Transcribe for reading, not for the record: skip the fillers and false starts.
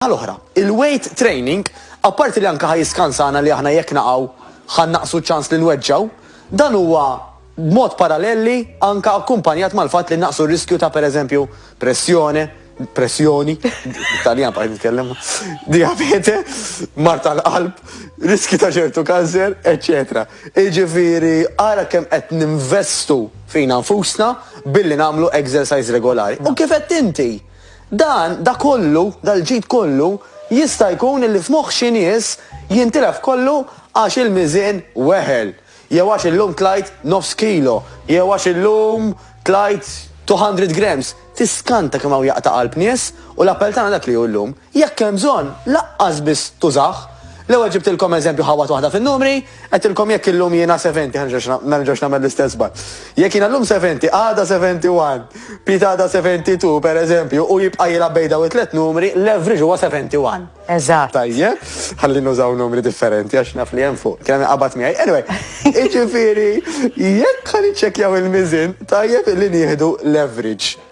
L-oħra, il-weight training, apparti li anka ħajiskansana li aħna jekk naqgħu ħannaqsu ċans li nweġġaw, dan huwa b'mod paralleli anka akkumpanjat mal-fatt li naqsu r-riskju ta' pereżempju pressjoni, Italjan pa' nitkellem, diabete, mar tal-qalb, riski ta' ċertu kanser, eccetera. Iġifieri ara kemm qed ninvestu fina nfusna billi nagħmlu exercise regolari. U kif qed inti? Da kollu, dal-ġid kollu, jista' jkun li f'moħħ xi nies jintilef kollu għax il-miżien weħel. Jew għax illum tlajt nofs kilo, jew għax illum tlajt 200 grams. Tiskanta kemm hawn jaqta' qalb nies u l-appell tagħna dak li hu llum. Jekk hemm bżonn, laqqas biss tużaħ. L-ewwel ġibtilkom eżempju ħawat waħda fin-numri, qedtilkom jekk illum jiena 70 ma nerġgħux nagħmel l-istess bad. Jekk jiena llum 70, għada 71, Pita għada 72 pereżempju u jibqa' jilgħab bejn dawn it-tliet numri, l-average huwa 71. Eżatt. Tajjeb, ħalli nużaw numri differenti għax naf li hemm fuq. Kien hemm qabad miegħi. Anyway, jiġifieri jekk ħaniċċekkjaw il-miżin, tajjeb illi nieħdu l-average.